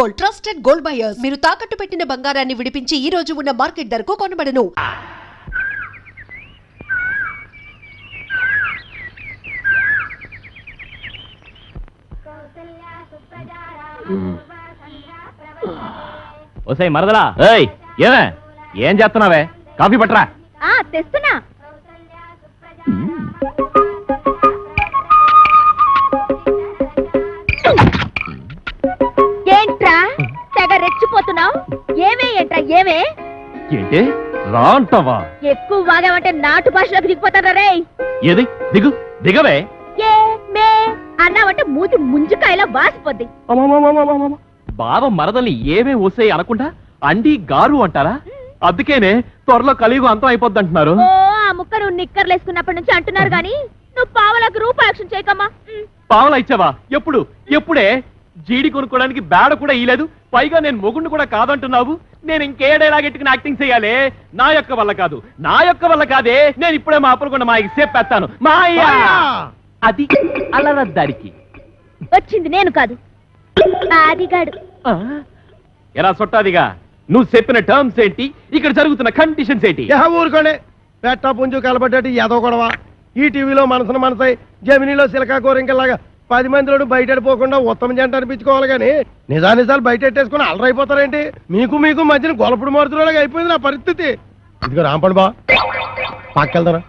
Gold, trusted gold buyers. మీరు తాకట్టు పెట్టిన బంగారాన్ని విడిపించి ఈ రోజు ఉన్న మార్కెట్ ధరకు కొనబడను. ఓసై మరదలా, ఏమే ఏం చేస్తున్నావే? కాఫీ పట్టరా. తెస్తున్నా. ఏంట్రా తెగ రెచ్చిపోతున్నావు? ఏమే ఏంట్రా ఏమే? ఏంటి రా అంటావా? ఎక్కువ వాగామంటే నాటు భాషలోకి దిగిపోతారా రే? ఏది దిగు దిగవే. ఏ మే అన్నావంటే మూతి ముంజికాయలా వాసిపోద్ది. బావ మరదల్ని ఏమే ఓసే అనకుండా అండి గారు అంటారా? అందుకేనే త్వరలో కలియుగ అంతం అయిపోద్ది అంటున్నారు. ఓ ఆ ముక్క నువ్వు నిక్కర్లు వేసుకున్నప్పటి నుంచి అంటున్నారు గాని నువ్వు పావలకు రూపాయక్షం చేయకమ్మా. పావలా ఇచ్చావా? ఎప్పుడు? ఎప్పుడే? జీడి కొనుక్కోడానికి బేడ కూడా ఇయ్యలేదు. పైగా నేను మొగుండు కూడా కాదంటున్నావు. నేను ఇంకేడేలాగెట్టుకుని యాక్టింగ్ చేయాలి? నా యొక్క వల్ల కాదు, నా యొక్క వల్ల కాదే. నేను ఇప్పుడే మా అప్పులకుండా మా చెప్పేస్తాను. మాయా అది అలరద్దారికి వచ్చింది నేను కాదు, ఆదిగాడు. ఎలా సొట్టాదిగా? నువ్వు చెప్పిన టర్మ్స్ ఏంటి? ఇక్కడ జరుగుతున్న కండిషన్స్ ఏంటి? ఊరుకోండి. పెట్ట పుంజు కలబడ్డట్టు ఏదో గొడవ. ఈ టీవీలో మనసున మనసై, జమినీలో సిలకా కోరింకలాగా 10 మందిలోడు బయట పోకుండా ఉత్తమ జంట అనిపించుకోవాలి కానీ నిజానిజాలు బయట ఎట్టేసుకుని అలరైపోతారేంటి? మీకు మీకు మధ్యన గొలపుడు మారుతున్నలాగా అయిపోయింది నా పరిస్థితి. ఇదిగో రాంపండి బా, పక్కెళ్తారా?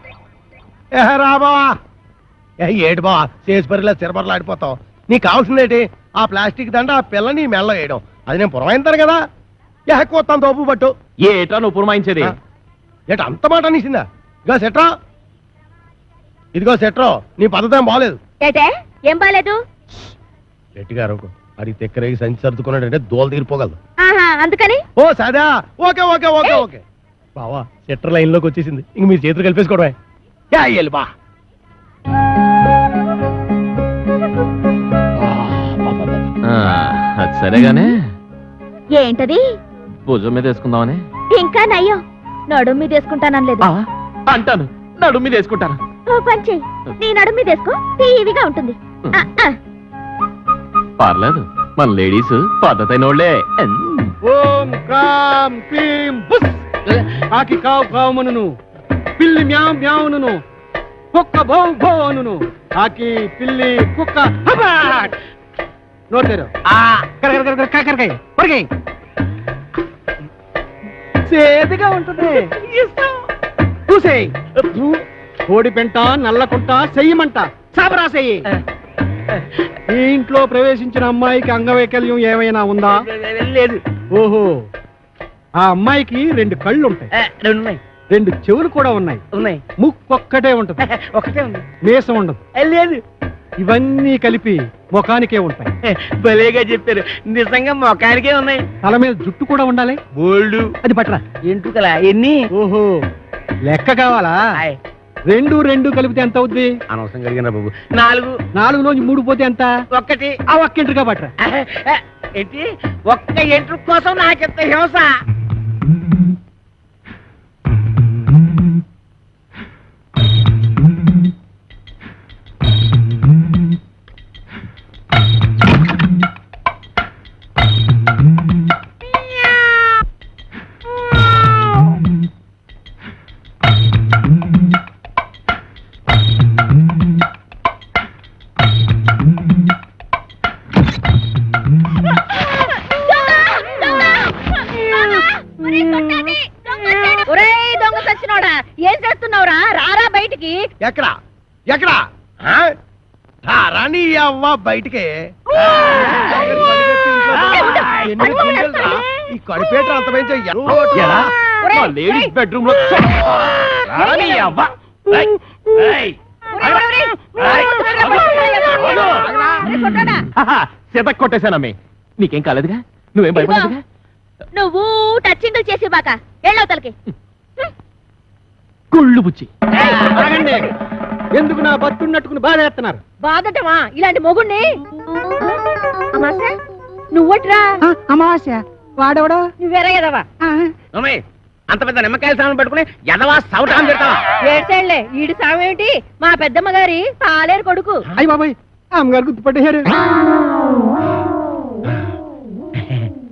రా బావా. ఏటి బావా చేసి పరిలా చిరబరలు ఆడిపోతావు. నీకు కావాల్సింది ఏంటి? ఆ ప్లాస్టిక్ దండ ఆ పిల్ల నీ మెల్ల వేయడం. అది నేను పురమాయింతాను కదా. కొత్తాను తోపు పట్టు. ఏటా నువ్వు పురమాయించేది? ఏట అంత మాట అనేసిందా? ఇదిగో సెట్రా, ఇదిగో సెట్రో, నీ పద్ధతి ఏం బాగలేదు. ఏటే ఏం బాలేదు? గట్టిగారు అది తెక్కరేగి సంచి సర్దుకున్నాడంటే దోలు తీరిపోగలదు. అందుకని ఓ సదా, ఓకే ఓకే ఓకే ఓకే బావా. సెట్టర్ లైన్ లోకి వచ్చేసింది. ఇంక మీరు చేతులు కలిపేసుకోవడమే. బా అది సరేగానే. ఏంటది? భుజం మీద వేసుకుందామని. ఇంకా నయ్యో నడుం మీద వేసుకుంటానలేదు. అంటాను నడుం మీద వేసుకుంటాను. ఓ పంచి నీ నడుం మీద వేసుకో, టీవీగా ఉంటుంది. పర్లేదు, మన లేడీస్ పద్ధతైన వాళ్ళే. ఓం క్రాం క్లీం బుస్. కాకి కావు కావుమనును, పిల్లి మ్యావ్ మ్యావును, కుక్క భౌ భౌ అనును. కాకి పిల్లి కుక్క నోటారు సేదిగా ఉంటుంది. చూసేయి. కోడి పెంట నల్లకుంట చెయ్యమంట సాబరా చెయ్యి. ఈ ఇంట్లో ప్రవేశించిన అమ్మాయికి అంగవైకల్యం ఏమైనా ఉందా? లేదు. ఓహో, ఆ అమ్మాయికి 2 కళ్ళు ఉంటాయి, 2 చెవులు కూడా ఉన్నాయి, ముక్కు ఒక్కటే ఉంటది, ఒకటే ఉంది, మీసం ఉండదు. లేదు. ఇవన్నీ కలిపి ముఖానికే ఉంటాయి. భలేగా చెప్పారు. నిజంగా ముఖానికే ఉన్నాయి. తల మీద జుట్టు కూడా ఉండాలి. బోల్డు. అది పట్టరా. ఎంట్రుకలా ఎన్ని? ఓహో, లెక్క కావాలా? 2 కలిపితే ఎంత అవుద్ది? అనవసరం కలిగిన బాబు. 4 3 పోతే ఎంత? 1. ఆ ఒక్క ఎంట్రుగా పట్టరా. ఏంటి ఒక్క ఎంట్రు కోసం నాకెంత హింస? ఏం చేస్తున్నావురా? రారా బయటికి. ఎక్కడా ఎక్కడా రాని అవ్వ బయటికి. ఈ కడిపేట అంత లేడీస్ బెడ్రూమ్ లో సెతక్ కొట్టేశానమ్మే. నీకేం కాలేదుగా? నువ్వేం భయపడదుగా? నువ్వు టచ్చింగ్ చేసి బాక ఎళ్ళవతలకి. కుళ్ళు బుచ్చి. ఎందుకు నా బతున్నట్టుకుని బాధ చేస్తున్నారు? బాధటమా ఇలాంటి మొగుణ్ణి? అమాస నువ్వట్రా? అమావాస్య వాడెవడో? నువ్వేరా ఎదవా? అంత పెద్ద నిమ్మకాయల సామాన్ పెట్టుకుని ఎదవా సౌటాన్ని పెడతావా? ఏడ్చేళ్లే. ఈడి సామేమిటి? మా పెద్దమ్మ గారి పాలేరు కొడుకు. అయ్యి బాబాయ్, అమ్మగారు గుర్తుపట్టేశారు.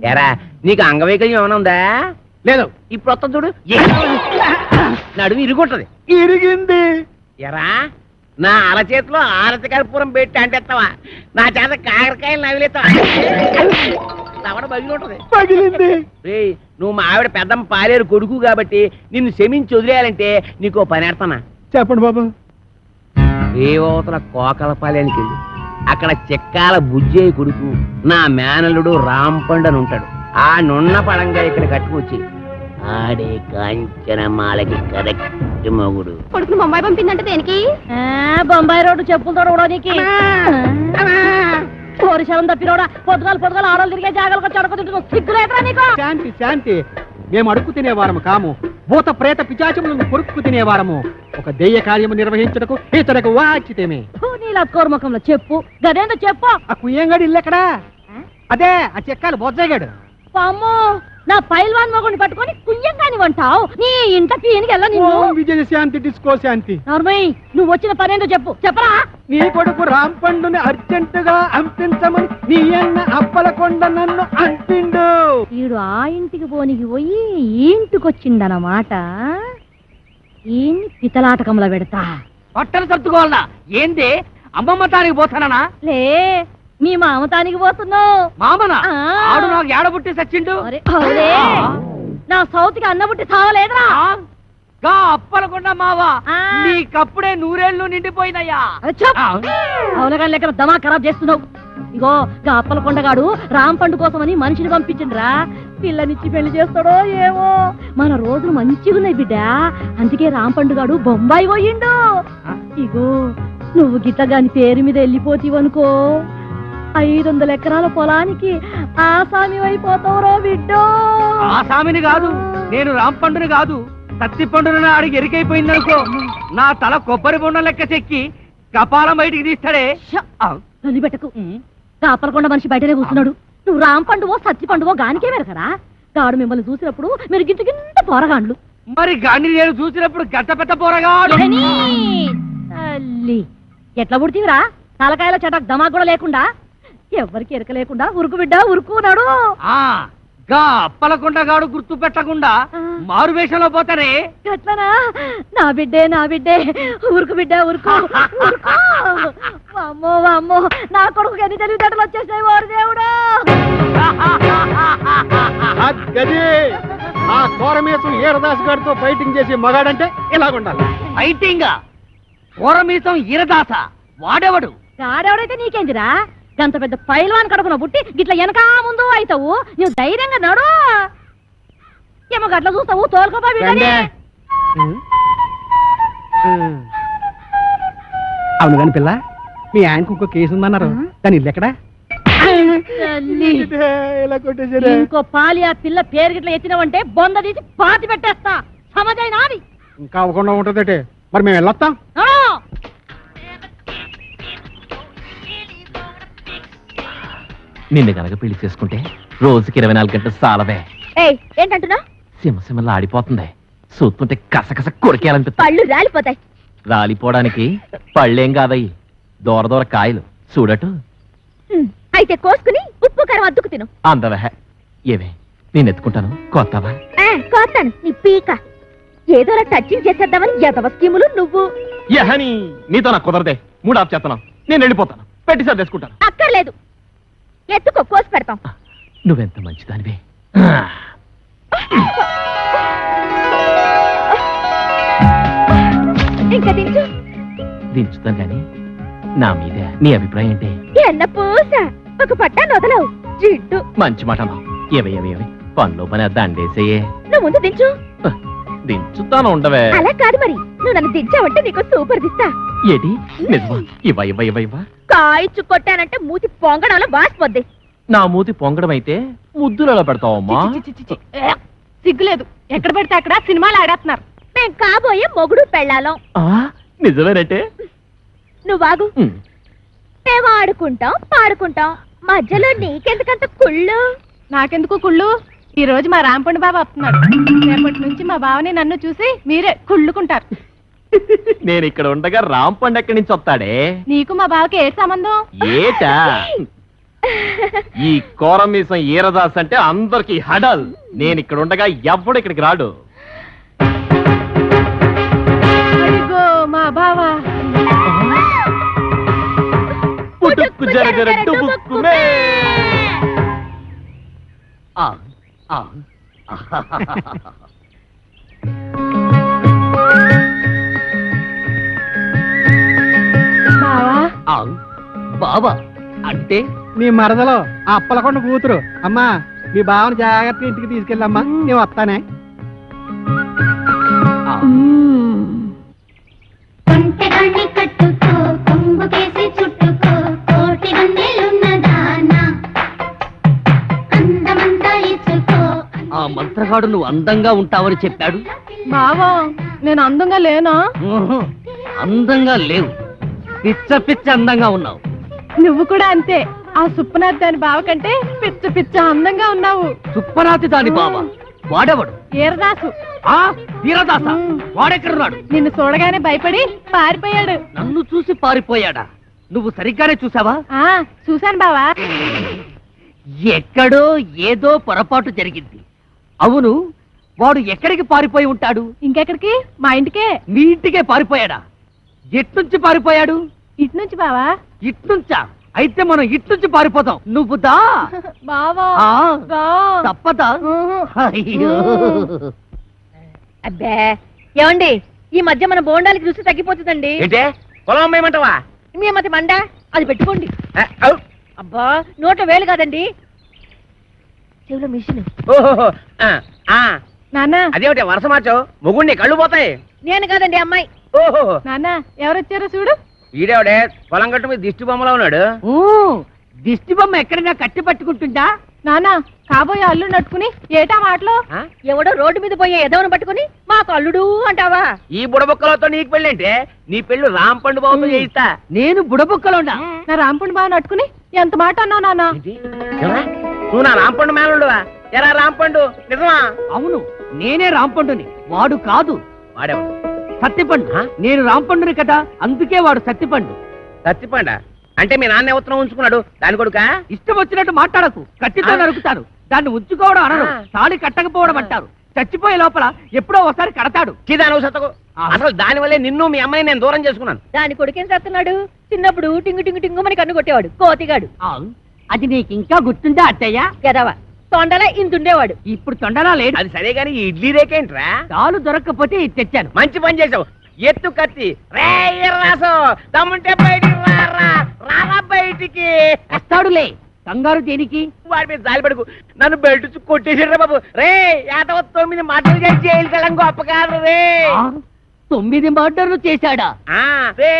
ఎరా నీకు అంగవైకల్యం ఏమైనా ఉందా? లేదు. ఇప్పుడు వస్తా చూడు, నడుము ఇరుగుంటది. ఇరిగింది. ఎరా నా అరచేతిలో ఆరతి కర్పూరం పెట్టి అంటేస్తావా? నా చేత కాకరకాయలు నవిలేస్తావా? తవడ బగిలి ఉంటది. పగిలింది. రేయ్, నువ్వు మా ఆవిడ పెద్దమ్మ పాలేరు కొడుకు కాబట్టి నిన్ను క్షమించి వదిలేయాలంటే నీకో పని ఎడతానా? చెప్పండి బాబు. రేవతల కోకలపాలెనికి వెళ్ళి అక్కడ చెక్కాల బుజ్జయ్య కొడుకు నా మేనల్లుడు రాంపండు అని ఉంటాడు. ఆ నున్న పడంగా ఇక్కడ కట్టుకొచ్చి ఆడే కాంచనమాలకి కరెక్ట్ మొగుడు. కొడుకును బొంబాయి పంపిందంటే దేనికి? బొంబాయి రోడ్డు చెప్పులు తోడవడానికి. కోరిశలం తప్పినోడా, పొద్దుగాలు ఆడలు తిరిగే జాగాలకు వచ్చి అడుగుతుంటు సిగ్గులేదురా నీకు? శాంతి శాంతి, మేము అడుక్కు తినేవారము కాము, భూత ప్రేత పిచాచములను కొరుక్కు తినేవారము. ఒక దెయ్య కార్యము నిర్వహించటకు ఇతరకు వాచితేమే. నీలా కోర్మకంలో చెప్పు, గదేందో చెప్పు. ఆ కుయ్యంగాడు ఇల్లెక్కడా? అదే ఆ చెక్కాలు బొజ్జగాడు. అమ్మో, నా పైల్వాన్ మొగుడిని పట్టుకొని కుయ్యంగాని వంటావు. నీ ఇంట పీనికి వెళ్ళ నిన్ను. విజయ శాంతి డిస్కో శాంతి. నార్మయ్య, నువ్వు వచ్చిన పనేందో చెప్పు, చెప్పరా? నీ కొడుకు రాంపండుని అర్జెంటుగా అంపించమని నీ అన్న అప్పలకొండ నన్ను అంపిండు. వీడు ఆ ఇంటికి పోనికి పోయి ఈ ఇంటికొచ్చిండనమాట. ఈయన్ని పితలాటకంలో పెడతా. బట్టలు సర్దుకోవాలనా? ఏంది అమ్మమ్మ తానికి పోతానా? లే, మీ మామతానికి పోతున్నావు. మామనా? ఆ. ఆడు నాకు ఏడబుట్టి సచ్చిండు. అరే, అవులే. నా సౌతికి అన్నబుట్టి చావలేదురా. గా అప్పలకుండా మావా, ఆ. నీకప్పుడే నూరేళ్లు నిండిపోయినయ్యా. అవునగాని లెక్క దమా ఖరాబ్ చేస్తున్నావు. ఇగో గా అప్పలకొండగాడు రాంపండు కోసమని మనిషిని పంపించిండ్రా. పిల్లనిచ్చి పెళ్లి చేస్తాడో ఏమో. మన రోజులు మంచిగున్నాయి బిడ్డ, అందుకే రాంపండుగాడు బొంబాయి పోయిండు. ఇగో నువ్వు గిట్టగాని పేరు మీద వెళ్ళిపోతీవనుకో, 500 ఎకరాల పొలానికి ఆసామి అయిపోతావురో బిడ్డో. ఆ సామిని కాదు, నేను రాంపండుని కాదు, తత్తి పండుని ఆడికి ఎరికైపోయిందనుకో, నా తల కొబ్బరి బొండ లెక్క చెక్కి కపాలం బయటికి తీస్తాడే. పెట్టకు. కాపలకొండ మనిషి బయటనే కూర్చున్నాడు. నువ్వు రాంపండువో సత్తి పండువో గానికే వెరకరా? గాడు మిమ్మల్ని చూసినప్పుడు మీరు గింత పోరగాండ్లు. మరి గాన్ని నేను చూసినప్పుడు గట్ట పెట్ట పోరగా తల్లి ఎట్లా పుడితీవిరా? తలకాయల చటక్ దమా కూడా లేకుండా, ఎవ్వరికి ఎరక లేకుండా ఉరుకు బిడ్డ ఉరుకున్నాడు. గా అప్పలకొండగాడు గుర్తు పెట్టకుండా మారు వేషంలో పోతానే. ఎట్లనా? నా బిడ్డే ఉరుకు బిడ్డ ఉరుకు ఉరుకు. అమ్మో అమ్మో, నా కొడుకు ఎన్ని తెలివితేటలు వచ్చేసాయి వారు దేవుడా. గది ఆ కోరమేసం ఈరదాస్ గారితో ఫైటింగ్ చేసి మగాడంటే ఇలాగుండాలి. ఫైటింగ్ కోరమీసం ఈరదాస వాడెవడు? గాడెవడైతే నీకేందిరా? గంత పెద్ద పైల్వాన్ కడుపున పుట్టి గిట్ల వెనకా ముందు అవుతావు. నువ్వు ధైర్యంగా నడు. ఏమో గట్ల చూస్తావు, తోలుకోపా బిడ్డని. అవును కాని పిల్ల, మీ ఆయనకు ఇంకో కేసు ఉందన్నారు, దాని ఇల్లు ఎక్కడా? తల్లి, ఇలా కొట్టేసారా? ఇంకో పాలి ఆ పిల్ల పేరు గిట్ల ఎత్తినావంటే బొంద తీసి పాతి పెట్టేస్తా. సమజైనా అది? ఇంకా అవ్వకుండా ఉంటుందటే. మరి మేము వెళ్ళొస్తాం. నడు. నిన్ను గనక పెళ్లి చేసుకుంటే రోజుకి 24 గంటలు సాలవే. ఏయ్, ఏంటంటున్నా? సింహసింహలా ఆడిపోతుంది. చూస్తుంటే కసకస కొరికేయాలనిపిస్తుంది. పళ్ళు రాలిపోతాయి. రాలిపోవడానికి పళ్ళేం కాదయ్యి, దూర కాయలు చూడటు. అయితే కోసుకుని ఉప్పు కారం అద్దుకు తిను. అందవహ ఏవే, నేను ఎత్తుకుంటాను, కొత్తవా? కోస్తాను నీ పీక. ఏదోలా టచింగ్ చేసేద్దామని ఎదవ స్కీములు నువ్వు. యహని నీతో నాకు కుదరదే. 3 ఆఫ్ చేస్తున్నాను, నేను వెళ్ళిపోతాను. పెట్టి సర్దేసుకుంటాను. అక్కర్లేదు, ఎత్తుకో, కోసి పెడతాం. నువ్వెంత మంచిదానివే. ఇంకా దించు. దించుతాను గాని నా మీద నీ అభిప్రాయం ఏంటి? ఎన్న పూస ఒక పట్టాన్ని వదలవు జిడ్డు. మంచి మాట అన్నావు. ఏవే పనిలో పని దండేసేయే. నువ్వు ముందు దించు. దించుతాను ఉండవే. అలా కాదు మరి, నువ్వు నన్ను దించావంటే నీకు సూపర్ దిస్తా. ఏటి నిజమా? ఇవ్వ కాయిచ్చు కొట్టానంటే మూతి పొంగడంలో వాసిపోద్ది. నా మూతి పొంగడం అయితే ముద్దులలో పెడతావమ్మా. సిగ్గులేదు, ఎక్కడ పెడితే అక్కడ సినిమాలు ఆడేస్తున్నారు. మేం కాబోయే మొగుడు పెళ్ళాలం. నిజమేనంటే నువ్వు ఆగు. మేము ఆడుకుంటాం పాడుకుంటాం, మధ్యలో నీకెందుకంత కుళ్ళు? నాకెందుకు కుళ్ళు? ఈ రోజు మా రాంపండు బాబు వస్తున్నాడు. రేపటి నుంచి మా బావని నన్ను చూసి మీరే కుళ్ళుకుంటారు. నేను ఇక్కడ ఉండగా రాంపండు ఎక్కడి నుంచి వస్తాడే? నీకు మా బావకి ఏ సంబంధం? ఏటా ఈ కోరమీసం ఈరదాస్ అంటే అందరికి హడల్. నేను ఇక్కడ ఉండగా ఎవ్వడు ఇక్కడికి రాడు. అడిగో మా బావ. పుట్టుక్కు జరగర డుబుక్కుమే. బావా బాబా అంటే మీ మరదలో ఆ అప్పలకొండ కూతురు. అమ్మా మీ బావని జాగ్రత్తగా ఇంటికి తీసుకెళ్ళమ్మా, నేను వస్తానే. కొంటెగాన్ని కట్టుకో కొంగుకేసి చుట్టుకో కోటి వందెలున్నదానా అందమంతా ఇచ్చుకో. ఆ మంత్రగాడు నువ్వు అందంగా ఉంటావని చెప్పాడు. బావా నేను అందంగా లేనా? ఊహు, అందంగా లేవు, పిచ్చ పిచ్చ అందంగా ఉన్నావు. నువ్వు కూడా అంతే. ఆ సుప్పనాథ్ దాని బావ కంటే పిచ్చ పిచ్చ అందంగా ఉన్నావు. సుప్పనాతి దాని బాబా వాడెవడు? ఈరదాసు ఆ వీరదాస వాడెక్కడున్నాడు? నిన్ను చూడగానే భయపడి పారిపోయాడు. నన్ను చూసి పారిపోయాడా? నువ్వు సరిగ్గానే చూసావా? ఆ చూశాను బావా. ఎక్కడో ఏదో పొరపాటు జరిగింది. అవును, వాడు ఎక్కడికి పారిపోయి ఉంటాడు? ఇంకెక్కడికి? మా ఇంటికే. మీ ఇంటికే పారిపోయాడా? ఎట్నుంచి పారిపోయాడు? ఇటు నుంచి బావా. ఇట్నుంచా? అయితే మనం ఇట్నుంచి పారిపోతాం. నువ్వు దా. బావా ఆ, దా. తప్పదా? ఊహు. అయ్యో, అబ్బే ఏమండి, ఈ మధ్య మన బోండాలకి రుచి తగ్గిపోతుందండి. ఏంటే పొలం అమ్మేయమంటావా? మీ మధ్య మండ అది పెట్టుకోండి. అబ్బా నోట వేలు కాదండి, చెవిలో మిషన్. నాన్న అదేమిటి వరస మార్చావు? మొగుండి కళ్ళు పోతాయి. నేను కాదండి అమ్మాయి. ఓహో, నాన్న ఎవరొచ్చారో చూడు. ఈడేవిడే పొలం గట్టు మీద దిష్టి బొమ్మలో ఉన్నాడు. దిష్టి బొమ్మ ఎక్కడైనా కట్టి పట్టుకుంటుందా? నాన్న కాబోయే అల్లు నట్టుకుని ఏటా మాటలో. ఎవడో రోడ్డు మీద పోయే ఎదవను పట్టుకుని మా కల్లుడు అంటావా? ఈ బుడబుక్కలతో నీకు పెళ్ళంటే నీ పెళ్ళు రాంపండు బాబుతో చేయిస్తా. నేను బుడబుక్కలో ఉన్నా. నా రాంపుణ్ణి బాగా నట్టుకుని ఎంత మాట అన్నావు నాన్న. నువ్వు నా రాంపండు మేనలుడువా? ఎరా రాంపండు నిజమా? అవును, నేనే రాంపండుని, వాడు కాదు. వాడేవాడు సత్తిపండు. నేను రాంపండుని కదా, అందుకే వాడు సత్తిపండు. సత్తిపండ అంటే మీ నాన్న ఉత్తరం ఉంచుకున్నాడు దాని కొడుక? ఇష్టం వచ్చినట్టు మాట్లాడకు, కత్తితో నరుకుతారు. దాన్ని ఉంచుకోవడం అనరు, తాళి కట్టకపోవడం అంటారు. చచ్చిపోయే లోపల ఎప్పుడో ఒకసారి కడతాడు. అసలు దాని వల్లే నిన్ను మీ అమ్మాయి నేను దూరం చేసుకున్నాను. దాని కొడుకేం చేస్తున్నాడు? చిన్నప్పుడు టింగు టింగు టింగు మని కన్ను కొట్టేవాడు, కోతిగాడు. అది నీకు ఇంకా గుర్తుందా అత్తయ్య? గదవా తొండలా ఇంతుండేవాడు. ఇప్పుడు తొండలా లేడు. అది సరే గాని ఇడ్లీ రేకేంట్రా? తాలు దొరక్కపోతే ఇది తెచ్చాను. మంచి పని చేసావు. ఎత్తు కత్తి రాసు దమ్ముంటే బయటికి రారా బయటికి. వస్తాడులే, కంగారు దేనికి? వాడి మీద జాలి పడుకు, నన్ను బెల్ట్ కొట్టేసాడు బాబు. రే 9 మాటలు చేసి జైలుకి వెళ్ళం గొప్ప కాదు రే. 9 మర్డర్లు చేశాడా? రే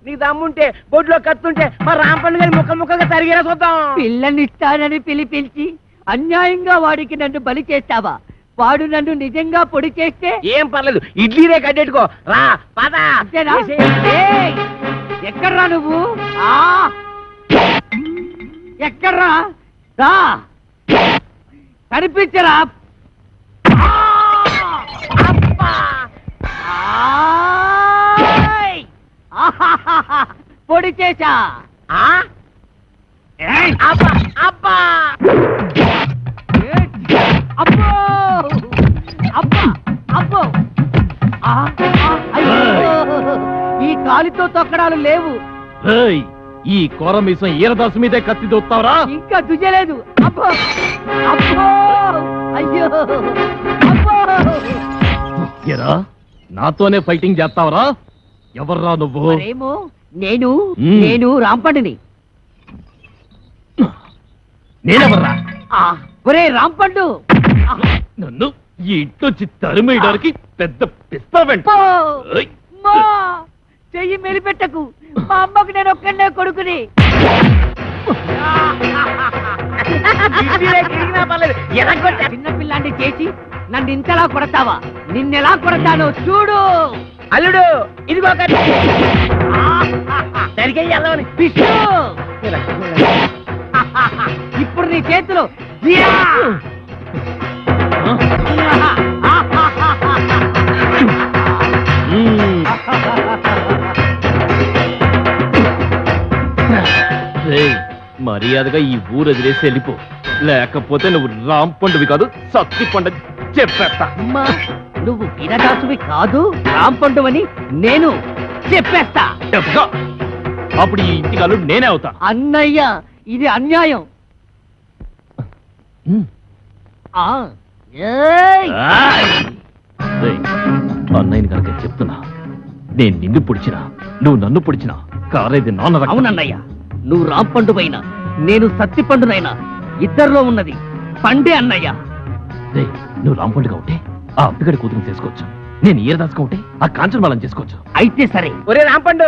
నీ దమ్ముంటే బొడ్లో కత్తుంటే మా రాంపండు గారి ముక్క ముక్కగా తరిగేలా చూద్దాం. పిల్లనిస్తానని పిలిపించి అన్యాయంగా వాడికి నన్ను బలి చేస్తావా? వాడు నన్ను నిజంగా పొడి చేస్తే ఏం పర్లేదు, ఇడ్లీ రే కట్టేట్టుకో. రా పద. ఎక్కడ్రా నువ్వు? ఎక్కడ్రా? రా కనిపించరా? పొడి చేశా. అబ్బా అబ్బా అబ్బో అబ్బా అబ్బో. ఈ కాలితో తొక్కడాలు లేవు. ఈ కోరమీసం ఈరదాసు మీదే కత్తి దొత్తావరా? ఇంకా దుయ్యలేదు. అబ్బో అబ్బో అయ్యో అబ్బో. ఎరా నాతోనే ఫైటింగ్ చేస్తావరా? ఎవర్రా నువ్వు? మరేమో నేను రాంపండుని. నేనెవర్రా? ఒరే రాంపండు, నన్ను ఈ ఇంట్లోంచి తరిమేయడానికి పెద్ద పిస్తావెంట. చెయ్యి మెలిపెట్టకు, మా అమ్మకు నేను ఒక్కడే కొడుకుని. చిన్నపిల్లాన్ని చేసి నన్ను ఇంతలా కొడతావా? నిన్నెలా కొడతానో చూడు. అల్లుడు ఇదిగో ఇప్పుడు నీ చేతిలో మర్యాదగా ఈ ఊరు వదిలేసి వెళ్ళిపో, లేకపోతే నువ్వు రాంపండువి కాదు సత్తి పండు చెప్పేస్తా. అమ్మా నువ్వు వీరదాసువి కాదు, రాంపండువని నేను చెప్పేస్తా. చెప్తా. అప్పుడు ఈ ఇంటికి అల్లుడు నేనే అవుతా. అన్నయ్య ఇది అన్యాయం. ఆ, ఏయ్! ఏయ్, అన్నయ్యని కనుక చెప్తున్నా, నేను నిన్ను పొడిచినా నువ్వు నన్ను పొడిచినా కారేది నాన్న రక్తం. అవునన్నయ్య, నువ్వు రాంపండువైనా నేను సత్తిపండునైనా ఇద్దరిలో ఉన్నది పండే అన్నయ్య. ఏయ్, నువ్వు రాంపండుగా ఉంటే ఆ అప్పిగడి కూతురు చేసుకోవచ్చు, నేను ఈరదాసుగా ఉంటే ఆ కాంచనమాలం చేసుకోవచ్చు. అయితే సరే. ఒరే రాంపండు,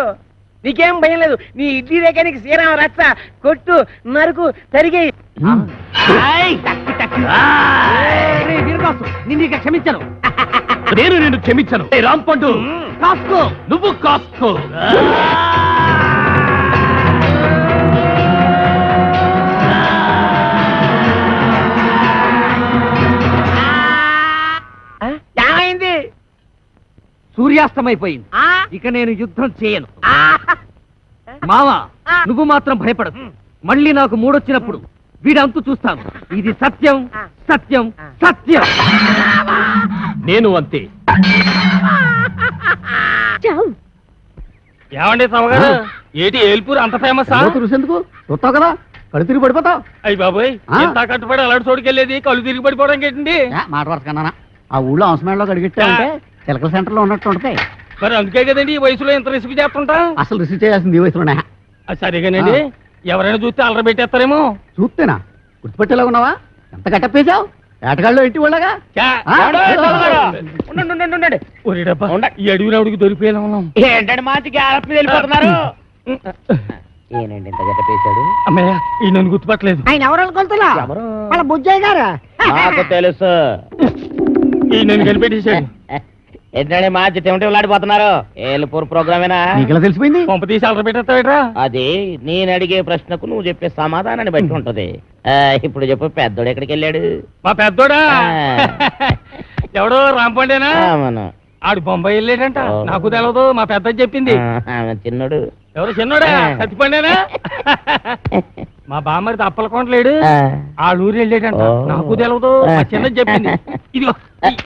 నీకేం భయం లేదు. నీ ఇడ్లీ రేఖ నీకు శ్రీరామ రచ్చ కొట్టు నరుకు తరిగి. వీరదాసు నిన్ను ఇక క్షమించను. నేను నిన్ను క్షమించను. ఏయ్, రాంపండు కాసుకో. నువ్వు కాసుకో. ఏమైంది? సూర్యాస్తమైపోయింది. ఇక నేను యుద్ధం చేయను. మావా నువ్వు మాత్రం భయపడదు. మళ్ళీ నాకు మూడొచ్చినప్పుడు వీడంతు చూస్తాను. ఇది సత్యం సత్యం సత్యం. నేను అంతే. ఏమండి సవగారు, ఏటి ఏల్పూర్ అంత ఫేమస్? ఎందుకు చూస్తావు కదా, కళ్ళు తిరిగి పడిపోతావు. అయ్యి బాబోయ్, ఎంత కట్టుబడి అలాంటి చోటుకెళ్ళేది కళ్ళు తిరిగి పడిపోవడానికి ఏంటండి? మాట వరకన్నా ఆ ఊళ్ళో అవసరంలో గడిగిట్టామంటే చిలకల సెంటర్ లో ఉన్నట్టు ఉంటాయి. మరి అందుకే కదండి ఈ వయసులో ఎంత రిస్క్ చేస్తుంటా. అసలు రిసీవ్ చేయాల్సింది ఈ వయసులోనే. సరిగానండి, ఎవరైనా చూస్తే అలర పెట్టేస్తారేమో. చూస్తేనా గుర్తుపెట్టేలా ఉన్నావా? ఎంత కట్టప్పేశావు ఏటగాళ్ళు ఇంటి వాళ్ళగా. ఈ అడుగున అడుగు దొరికిపోయేలా ఉన్నాం. ఏంటంటే మాటికి ఆలపి వెళ్ళిపోతున్నారు. ఏనండి ఇంత గట్ట పేశాడు? అమ్మయ్య ఈ నన్ను గుర్తుపట్టలేదు. ఆయన ఎవరు అనుకుంటున్నా వాళ్ళ బుజ్జయ్య గారు. నాకు తెలుసు. ఈ నన్ను కనిపెట్టేశాడు. ఏంటంటే మార్చి తెమటలాడిపోతున్నారు. ఏలుపూర్ ప్రోగ్రామేనా? నీకెలా తెలిసిపోయింది? పంప తీసి అలర పెట్టేస్తావేట్రా? అది నేను అడిగే ప్రశ్నకు నువ్వు చెప్పే సమాధానాన్ని బట్టి ఉంటది. ఇప్పుడు చెప్పు, పెద్దోడు ఎక్కడికి వెళ్ళాడు? మా పెద్దోడా ఎవడో రాంపండేనా? అవును. ఆడు బొంబాయి వెళ్ళాడంట. నాకు తెలవదు, మా పెద్ద చెప్పింది. చిన్నోడు ఎవరు చిన్నోడా? సత్తిపండేనా? మా బామ్మది అప్పలకొండలేడు, ఆ ఊరు వెళ్ళాడంట. నాకు తెలవదు, మా చిన్నది చెప్పింది. ఇదిగో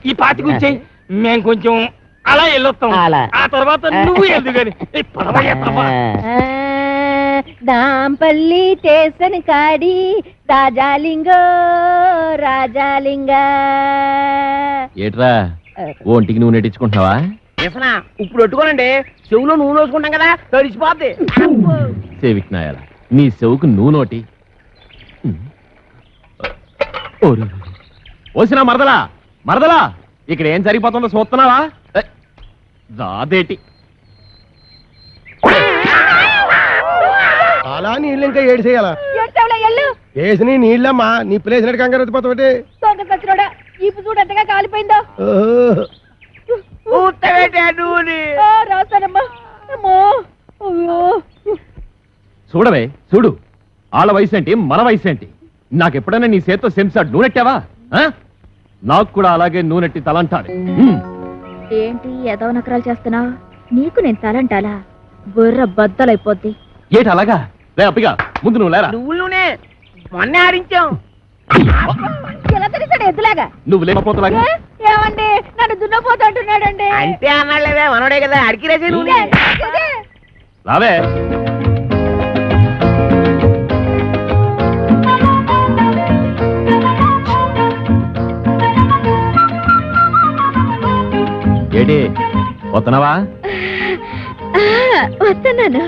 ఈ పాతి గురించి మేము కొంచెం అలా వెళ్ళొస్తాం. ఆ తర్వాత నువ్వు వెళ్దు గాని దాంపల్లి స్టేషన్ కాడి రాజాలింగో రాజాలింగ. ఏట్రా ఒంటికి నువ్వు నెట్టించుకుంటున్నావా? ఇప్పుడు పెట్టుకోనండి, చెవులో నూనె వేసుకుంటాం కదా, తడిచిపోద్ది. సేవిక్నాయాల నీ చెవుకు నువ్వు నోటి. ఓసినా మరదలా మరదలా, ఇక్కడ ఏం జరిగిపోతుందో చూస్తున్నావా? రాదేటి అలా నీళ్ళు ఇంకా ఏడు చేయాలా? వేసి నీళ్ళమ్మా, నీ ప్లేస్ నెట్ కంగారు వచ్చిపోతావు. ఇప్పుడు చూడు ఎంతగా కాలిపోయిందో. రాస్తానమ్మా. చూడవే చూడు, వాళ్ళ వయసు ఏంటి మన వయసు ఏంటి? నాకెప్పుడైనా నీ చేత్తో సెంసాడు నూనెట్టావా? నాకు కూడా అలాగే నూనెట్టి తలంటాలి. ఏంటి ఏదో నకరాలు చేస్తున్నావు? నీకు నేను తలంటాలా? బుర్ర బద్దలైపోద్ది. ఏటి అలాగా? లే అప్పిగా, ముందు నువ్వు లేరా. నువ్వులోనే మొన్న ఆడించాం. ఎలా తెలిసాడు ఎద్దులాగా? నువ్వు లేకపోతలాగా. ఏమండి నన్ను దున్నపోతూ అంటున్నాడండి. అంటే అన్నాళ్ళేవే, మనోడే కదా అడిగి రేసి నూనె. రావే. ఏడి వస్తున్నావా? వస్తున్నాను.